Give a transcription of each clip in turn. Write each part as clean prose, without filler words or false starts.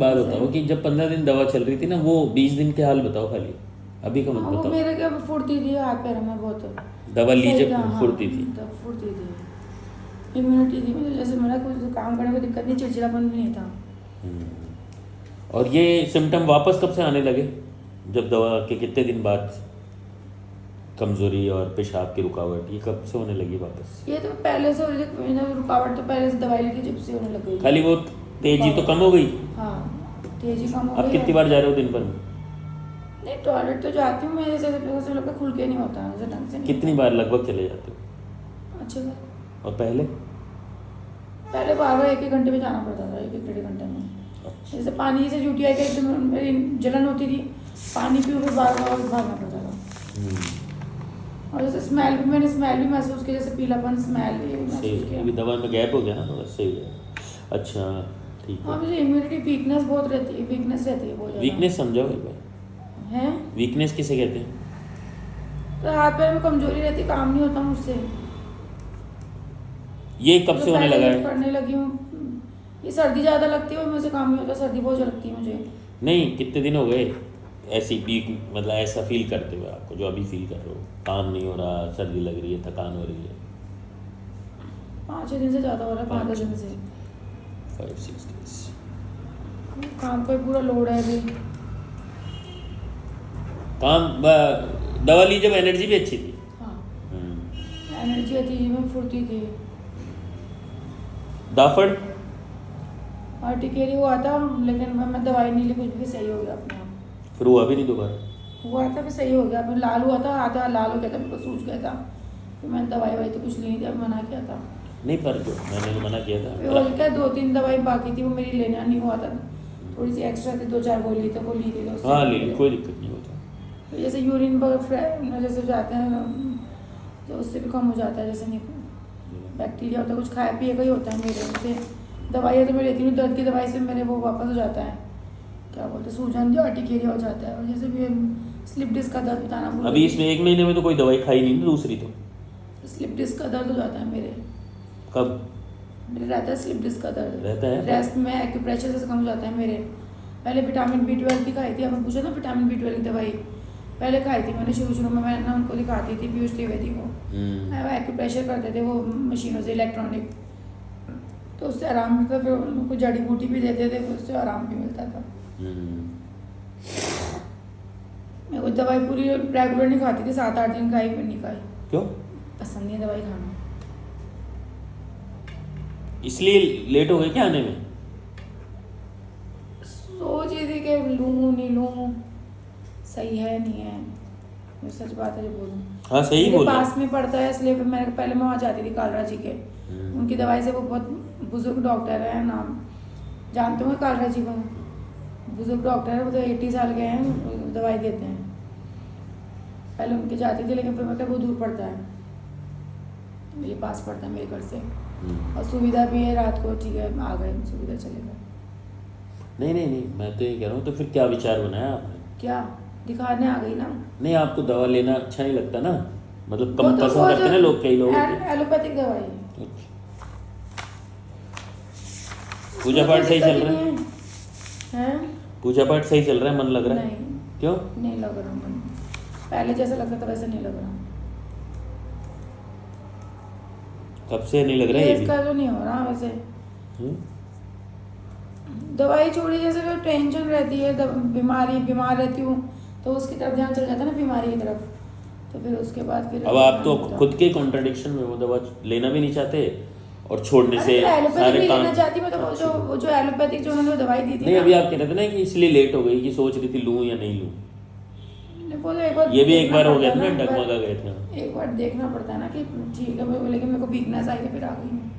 बात बताओ कि जब 15 दिन दवा चल रही थी ना, वो 20 दिन के हाल बताओ खाली, अभी का मत हाँ, वो बताओ। मेरे क्या फुर्ती थी हाथ पैरों में बहुत। दवा ली सही जब था, हाँ फुर्ती थी। तब फुर्ती थी, इम्यूनिटी थी मुझे, जैसे मेरा कुछ काम करने में दिक्कत नहीं, चिड़चिड़ापन भी नहीं था। और ये सिम्टम वापस कब से आने लगे, जब दवा के कितने दिन बाद कमजोरी और पेशाब की रुकावट, ये कब से होने लगी वापस? ये तो पहले से हो रही थी, मैंने रुकावट तो पहले से दवाई ली थी जब से होने लग गई। खाली वो तेजी तो रुकावट। कम हो गई? हाँ, तेजी कम हो अब गई कितनी है। बार जा रहे हो दिन भर में? नहीं, टॉयलेट तो जाती हूँ मैं, जैसे जैसे लगता है खुल के नहीं होता, जैसे ढंग से नहीं कितनी होता। बार लगभग चले जाते हो? अच्छे से। और पहले? पहले बार बार 1-1 घंटे में जाना पड़ता था, 1-1 डेढ़ घंटे में। अच्छा। जैसे पानी से यूटीआई का एकदम मेरी जलन होती थी, पानी पीओ फिर बार बार भागना पड़ता था। और जैसे स्मेल भी, मैंने स्मेल भी महसूस की, जैसे पीलापन स्मेल भी महसूस सही, किया। अभी दवा में गैप हो गया ना थोड़ा, सही है। अच्छा, ठीक हाँ, है। मुझे इम्यूनिटी वीकनेस बहुत रहती है, वीकनेस रहती है बहुत ज़्यादा। वीकनेस समझाओ एक बार। है वीकनेस किसे कहते हैं? तो हाथ पैर में कमजोरी रहती, काम नहीं होता मुझसे। ये कब जो से होने पहले लगा से है? पढ़ने लगी हूँ, ये सर्दी ज़्यादा लगती है और मुझसे काम नहीं होता, सर्दी बहुत लगती है मुझे। नहीं, कितने दिन हो गए ऐसी वीक, मतलब ऐसा फील करते हुए आपको, जो अभी फील कर रहे हो, काम नहीं हो रहा, सर्दी लग रही है, थकान हो रही है? 5-6 दिन से ज़्यादा हो रहा है, 5-10 दिन से। 5-6 डेज। काम का भी पूरा लोड है अभी। दवा ली जब एनर्जी भी अच्छी थी। हाँ, हम्म। एनर्जी थी में, फुर्ती थी। दाफड़? अर्टिकेरी हुआ था, लेकिन मैं दवाई नहीं ली, कुछ भी सही हो गया अपने आप। फिर हुआ भी नहीं दोबारा? हुआ था फिर सही हो गया, फिर लाल हुआ था, आधा लाल हो गया था, बिल्कुल सूज गया था। फिर मैंने दवाई वाई तो कुछ ली नहीं थी, अब मना किया था। नहीं, पर जो मैंने तो मना किया फिर वो था। क्या 2-3 दवाई बाकी थी, वो मेरी लेना नहीं हुआ था, थोड़ी सी एक्स्ट्रा थी, 2-4 गोली तो वो ली थी, तो उससे हाँ, ले ली, कोई दिक्कत नहीं होता। तो जैसे यूरिन जैसे जाते हैं तो उससे भी कम हो जाता है, जैसे नहीं बैक्टीरिया होता है, कुछ खाए पिए का ही होता है मेरे से। दवाइयाँ तो मैं लेती हूँ, दर्द की दवाई से मेरे वो वापस हो जाता है, क्या बोलते हैं, सूजन जो अर्टिकेरिया हो जाता है। और जैसे भी स्लिप डिस्क का दर्द बताना भूल अभी इसमें 1 महीने में तो कोई दवाई खाई नहीं ना, दूसरी तो? स्लिप डिस्क का दर्द हो जाता है मेरे। कब मेरे रहता है स्लिप डिस्क का दर्द, रहता है? रेस्ट में एक्यूप्रेशर से कम हो जाता है मेरे। पहले विटामिन B12 की खाई थी, आपने पूछा ना विटामिन B12 की दवाई पहले खाई थी मैंने, शुरू में मैं ना उनको दिखाती थी, पीयूष त्रिवेदी को। वो एक्यूप्रेशर करते थे वो मशीनों से, इलेक्ट्रॉनिक, तो उससे आराम मिलता, फिर उनको जड़ी बूटी भी देते थे, फिर उससे आराम भी मिलता था। मैं कुछ दवाई पूरी रेगुलर नहीं खाती थी, 7-8 दिन खाई, फिर नहीं खाई। क्यों? पसंद नहीं है दवाई खाना। इसलिए लेट हो गए क्या आने में? सोच रही थी कि लूँ नहीं लूँ, सही है नहीं है, मैं सच बात है जो बोलूँ। हाँ, सही मेरे बोल रहे पास में पड़ता है, इसलिए फिर मैं पहले मैं वहाँ जाती थी कालरा जी के, उनकी दवाई से, वो बहुत बुजुर्ग डॉक्टर है, नाम जानते होंगे कालरा जी को, बुजुर्ग डॉक्टर है वो, तो 80 साल के हैं, दवाई देते हैं। पहले उनके जाती थी, लेकिन फिर मैं वो दूर पड़ता है, मेरे पास पड़ता है मेरे घर से, और सुविधा भी है, रात को ठीक है आ गए, सुविधा चले गए। नहीं नहीं नहीं, मैं तो ये कह रहा हूँ, तो फिर क्या विचार बनाया आपने? क्या दिखाने आ गई ना। नहीं, आपको दवा लेना अच्छा नहीं लगता ना, मतलब वो कम तो पसंद करते ना लोग, कई लोग होते हैं। एलोपैथिक दवाई है। अच्छा। पूजा पाठ सही चल रहा है? हैं? पूजा पाठ सही चल रहा है, मन लग रहा है? नहीं, क्यों? नहीं लग रहा मन, पहले जैसा लगता था वैसा नहीं लग रहा। कब से नहीं लग रहा है ये भी? इसका तो नहीं हो रहा वैसे। हम्म? दवाई छोड़ी, जैसे जो टेंशन रहती है, बीमार रहती हूँ, तो उसकी तरफ ध्यान चल जाता है ना, बीमारी की तरफ, तो फिर उसके बाद फिर अब आप तो खुद के कॉन्ट्रडिक्शन में, वो दवा लेना भी नहीं चाहते और छोड़ने से एलोपैथिक सारे नहीं काम। लेना चाहती मैं, तो वो जो एलोपैथिक जो उन्होंने दवाई दी थी नहीं, ना, अभी आप कह रहे थे ना कि इसलिए लेट हो गई, कि सोच रही थी लूं या नहीं लूं। वो तो एक बार ये भी एक बार हो गया था देखना ना, पड़ता है डगमगा गए थे। एक बार देखना पड़ता है ना कि ठीक है, लेकिन मेरे को वीकनेस आई तो फिर आ गई मैं,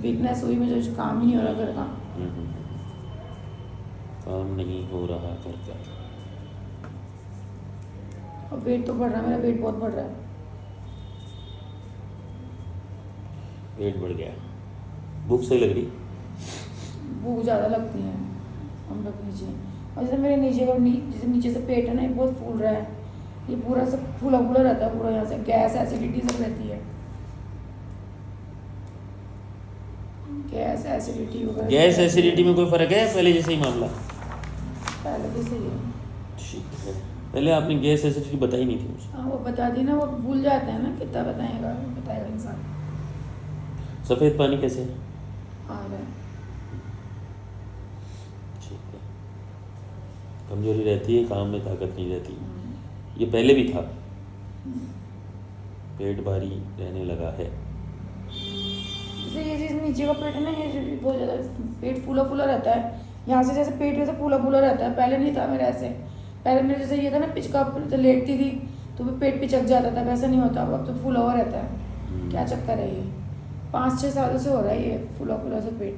वीकनेस हुई, मुझे काम ही नहीं हो रहा घर का। काम नहीं हो रहा घर का, और वेट तो बढ़ रहा है, मेरा वेट बहुत बढ़ रहा है। वेट बढ़ गया, भूख सही लग रही? भूख ज़्यादा लगती है, हम लोग नीचे, और जैसे मेरे नीचे का जैसे नीचे से पेट है ना, ये बहुत फूल रहा है, ये पूरा सब फूला फूला रहता है पूरा, यहाँ से गैस एसिडिटी सब रहती है, गैस एसिडिटी वगैरह। गैस एसिडिटी में कोई फ़र्क है पहले जैसे ही मामला? पहले भी सही है। ठीक है, पहले आपने गैस एसिडिटी बताई नहीं थी मुझे। हाँ वो बता दी ना, वो भूल जाते हैं ना, कितना बताएगा इंसान। सफ़ेद पानी कैसे है? आ रहा है। ठीक है, कमजोरी रहती है, काम में ताकत नहीं रहती, ये पहले भी था। पेट भारी रहने लगा है। जैसे ये चीज़ नीचे का पेट है ना, ये जो बहुत ज़्यादा पेट फूला फूला रहता है, यहाँ से जैसे पेट वैसे फूला फूला रहता है। पहले नहीं था मेरा ऐसे। पहले मेरे जैसे ये था ना, पिचका लेटती थी तो पेट पिचक जाता था, वैसा नहीं होता अब तो फूला हुआ रहता है। क्या चक्कर है ये? 5-6 सालों से हो रहा है ये फूला फूला से पेट।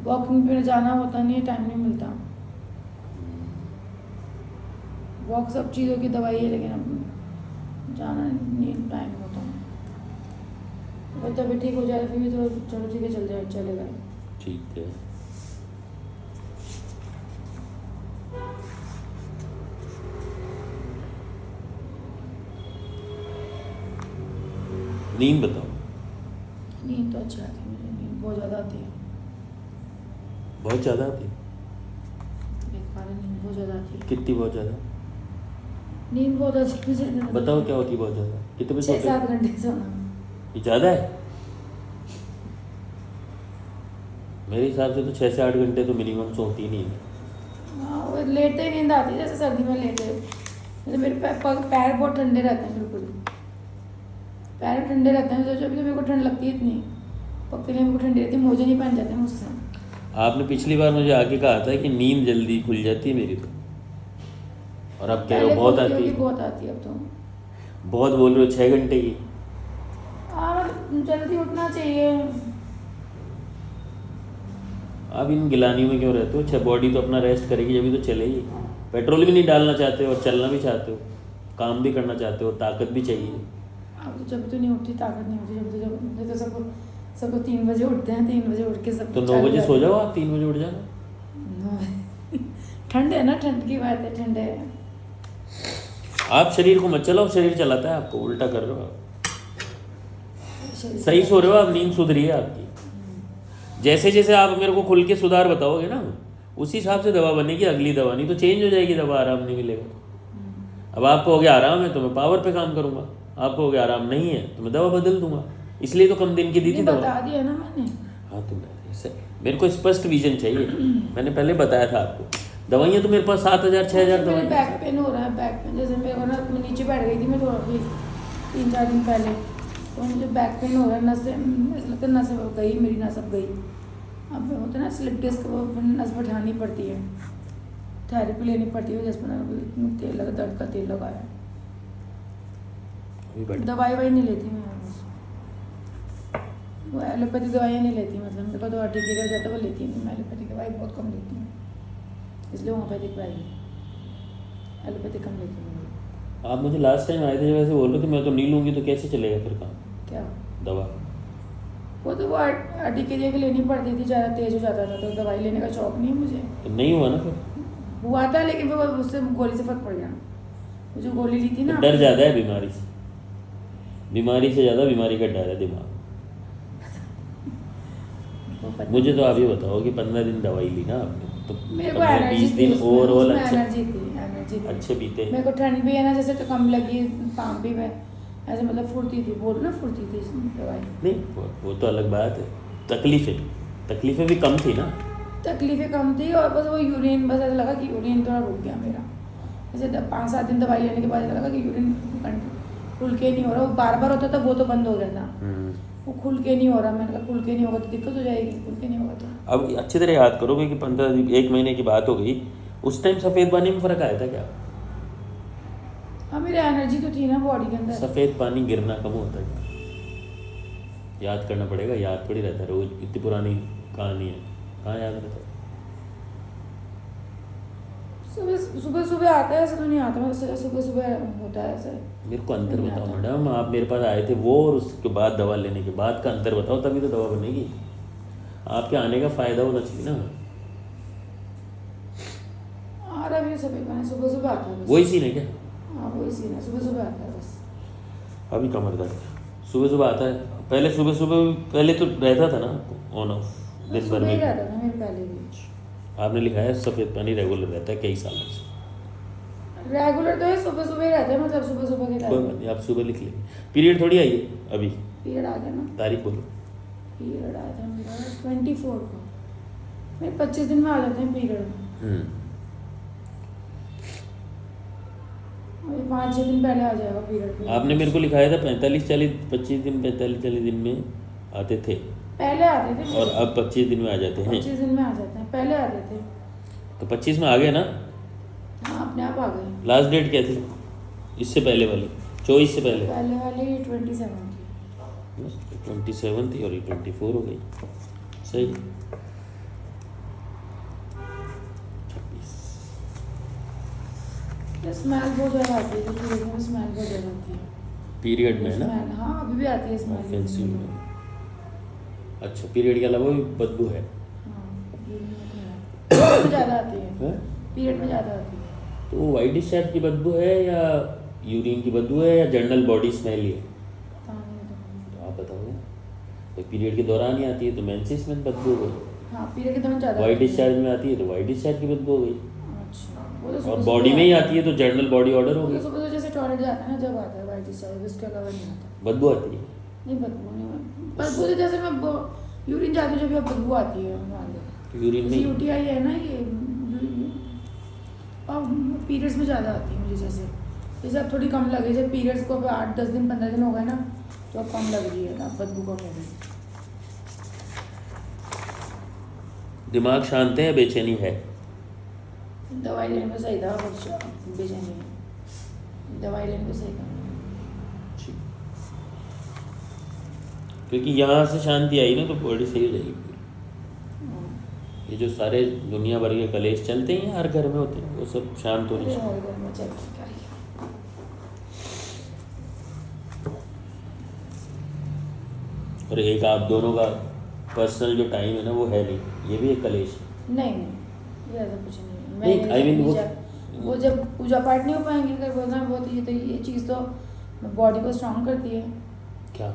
वॉकिंग पे जाना होता नहीं है, टाइम नहीं मिलता। वॉक सब चीज़ों की दवाई है, लेकिन अब जाना नहीं टाइम होता। अगर तबीयत ठीक हो जाए फिर भी तो चलो ठीक है, चले गए। ठीक है, नींद बताओ। नींद तो अच्छी आती है मुझे, नींद बहुत ज़्यादा आती है। बहुत ज़्यादा आती है? बेकार है, नींद बहुत ज़्यादा आती है। कितनी बहुत ज़्यादा? नींद बहुत अच्छी मुझे। बताओ क्या होती है बहुत ज़्यादा? कितने बजे सोते हो? 6-7 घंटे सोना। ये ज़्यादा है? मेरे हिसाब से तो 6 से 8 घंटे तो मिनिमम सोती नहीं है। हाँ वो लेटते ही नींद आती है, जैसे सर्दी में लेटे। जैसे मेरे पैर बहुत ठंडे रहते हैं, बिल्कुल पैर ठंडे रहते हैं। सोचो अभी तो मेरे को ठंड लगती है इतनी, पकड़ने मेरे को ठंडी रहती है, मोजे नहीं पहन जाते मुझसे। आपने पिछली बार मुझे आके कहा था कि नींद जल्दी खुल जाती है मेरी तो, और अब कह रहे हो पहले बहुत बोलती आती होगी, है। बहुत आती है अब तो। बहुत बोल रहे हो, 6 घंटे की। हाँ जल्दी उठना चाहिए। आप इन गिलानियों में क्यों रहते हो? अच्छा, बॉडी तो अपना रेस्ट करेगी जब भी तो चलेगी। पेट्रोल भी नहीं डालना चाहते हो और चलना भी चाहते हो, काम भी करना चाहते हो, ताकत भी चाहिए। अब तो जब तो नहीं उठती, ताकत नहीं होती। जब तो सबको 3 बजे उठते हैं, 3 बजे उठ के सब तो 9 बजे सो जाओ आप, 3 बजे उठ जाना। ठंड है ना, ठंड की बात है, ठंड है। आप शरीर को मत चलाओ, शरीर चलाता है आपको, उल्टा कर रहे हो आप। शरीर सही सो रहे हो आप, नींद सुधरी है आपकी। जैसे जैसे आप मेरे को खुल के सुधार बताओगे ना, उसी हिसाब से दवा बनेगी, अगली दवा। नहीं तो चेंज हो जाएगी दवा, आराम नहीं मिलेगा। अब आपको हो गया आराम है तो मैं पावर पे काम करूंगा, आपको हो गया आराम नहीं है तो मैं दवा बदल दूंगा। इसलिए तो कम दिन की दी थी दवा। बता दिया ना मैंने। हाँ तो मेरे को स्पष्ट विजन चाहिए। मैंने पहले बताया था आपको, दवाइयाँ तो मेरे पास 7,000-6,000 मेरे दवाइयाँ। बैक पेन हो रहा है, बैक पेन। जैसे मेरे को ना, मैं नीचे बैठ गई थी मैं थोड़ा भी 3-4 दिन पहले, तो मुझे बैक पेन हो रहा है। नसें ऐसा लगता है नसें गई, मेरी नस अब गई। अब होता है ना स्लिप डिस्क, वो नस बैठानी पड़ती है, थेरेपी लेनी पड़ती है। 10-15 तेल लगा, दर्द का तेल लगाया। दवाई वही नहीं लेती मैं, वो एलोपैथी दवाइयाँ नहीं लेती। मतलब मेरे को तो ठीक हो जाता, वो लेती नहीं मैं। एलोपैथी दवाई बहुत कम लेती हूँ, इसलिए होम्योपैथिक दवाई, एलोपैथी कम लेती हूँ। आप मुझे लास्ट टाइम आए थे जब ऐसे बोल रहे थे मैं तो नहीं लूँगी, तो कैसे चलेगा फिर काम? क्या? दवा वो तो वो ADKJ की लेनी पड़ती थी, ज़्यादा तेज हो जाता था, तो दवाई लेने का शौक नहीं है मुझे। तो नहीं हुआ ना फिर? हुआ था, लेकिन फिर उससे गोली से फर्क पड़ गया। वो जो गोली ली थी ना, डर ज़्यादा है बीमारी से, बीमारी से ज़्यादा बीमारी का डर है दिमाग। मुझे तो आप ये बताओ कि 15 दिन दवाई ली ना आपने, तो मेरे को एनर्जी 20 दिन ओवरऑल अच्छे एनर्जी थी। अच्छे बीते। मेरे को ठंड भी है ना, जैसे तो कम लगी, पाम भी मैं ऐसे मतलब फुर्ती थी, बोल ना फुर्ती थी दवाई। नहीं वो तो अलग बात है, तकलीफें भी कम थी ना। तकलीफें कम थी, और बस वो यूरिन, बस ऐसा लगा कि यूरिन थोड़ा रुक गया मेरा। जैसे 5-7 दिन दवाई लेने के बाद ऐसा लगा कि यूरिन खुल के नहीं हो रहा। वो बार होता था, वो तो बंद हो गया था, वो खुल के नहीं हो रहा। मैंने कहा खुल के नहीं होगा तो दिक्कत हो जाएगी, खुल के नहीं होगा तो। अब अच्छी तरह याद करोगे कि 1 महीने की बात हो गई, उस टाइम सफ़ेद पानी में फ़र्क आया था क्या? हाँ मेरी एनर्जी तो थी ना बॉडी के अंदर। सफ़ेद पानी गिरना कम होता है क्या? याद करना पड़ेगा, याद थोड़ी रहता है रोज, इतनी पुरानी कहानी है, कहाँ याद रहता है? सुबह आता है, ऐसे तो नहीं आता। मतलब सुबह होता है ऐसे। मेरे को अंतर बताओ मैडम, आप मेरे पास आए थे वो और उसके बाद दवा लेने के बाद का अंतर बताओ, तभी तो दवा बनेगी। आपके आने का फ़ायदा होना चाहिए ना। आ रहा भी सभी मैंने सुबह आता है बस। वही सीन है क्या? हाँ वही सीन है, सुबह आता है बस। अभी कमर दर्द है। सुबह सुबह आता है, पहले सुबह सुबह पहले तो रहता था ना ऑन ऑफ दिन भर सुबह ही में। रहता था मेरे पहले भी। आपने लिखा है सफ़ेद पानी रेगुलर रहता है कई सालों से। रेगुलर तो है, सुबह सुबह ही रहता है, मतलब सुबह सुबह के कोई टाइम। बात नहीं, आप सुबह लिख लेंगे। पीरियड थोड़ी आई है अभी, पीरियड आ गया ना। तारीख बोलो। पीरियड आया था मेरा 24 को। मेरे 25 दिन में आ जाते हैं पीरियड। हम्म, अभी 5-6 दिन पहले आ जाएगा पीरियड। आपने मेरे को लिखाया था 45-40-25 दिन, 45-40 दिन में आते थे पहले आते थे और अब 25 दिन में आ जाते हैं। 25 दिन में आ जाते हैं, पहले आते थे। तो 25 में आ गए ना। हाँ, अपने आप आ गए। लास्ट डेट क्या थी इससे पहले वाली? 24 से पहले पहले वाली 27 थी। 27 थी और ये 24 हो गई। सही। 26 स्मेल बहुत ज़्यादा आती है, पीरियड में स्मेल बहुत ज़्यादा आती है। पीरियड में है ना, स्मेल, हाँ अभी भी आती है स्मेल। ऑफेंसिव में। अच्छा, पीरियड के अलावा भी बदबू है? हाँ, पीरियड में ज़्यादा आती है। हैं? पीरियड में ज़्यादा आती है। तो वो वाइट डिस्चार्ज की बदबू है या यूरिन की बदबू है या जनरल बॉडी स्मेल ही है? पता नहीं तो। तो आप बताओ। तो पीरियड के दौरान ही आती है तो मेंसेस में बदबू हो गई। हाँ, पीरियड के दौरान ज़्यादा वाइट आती है। डिस्चार्ज में आती है तो वाइट डिस्चार्ज की बदबू हो गई। अच्छा, वो तो और सुबह बॉडी सुबह में ही आता आती है तो जनरल बॉडी ऑर्डर हो है। गई। वो तो सुबह जैसे टॉयलेट जाता है ना, जब आता है वाइट डिस्चार्ज, उसके अलावा नहीं आता। बदबू आती है। नहीं, बदबू नहीं आती। बदबू तो जैसे मैं यूरिन जाती हूँ जब बदबू आती है मान लो। यूरिन में यूटीआई है ना ये, और पीरियड्स में ज़्यादा आती है मुझे। जैसे अब थोड़ी कम लगे, जब पीरियड्स को 8-10 दिन 15 दिन हो गए ना, तो अब कम लग रही है ना, बदबू कम हो गई। दिमाग शांत है या बेचैनी है? दवाई लेने में सही था, और बेचैनी है। दवाई लेने में सही था। क्योंकि यहाँ से शांति आई ना तो बॉडी सही हो जाएगी पूरी। ये जो सारे दुनिया भर के कलेश चलते हैं हर घर में होते हैं, वो सब शांत होने अरे चाहिए। हर घर में चलती क्या रही है। और एक आप दोनों का पर्सनल जो टाइम है ना वो है नहीं, ये भी एक कलेश है। नहीं, ये ऐसा कुछ नहीं है। नहीं, I mean वो जब पूजा पाठ नहीं हो पाएंगे, अगर बोलना बहुत ये तो ये चीज़ तो बॉडी को स्ट्रांग करती है। क्या?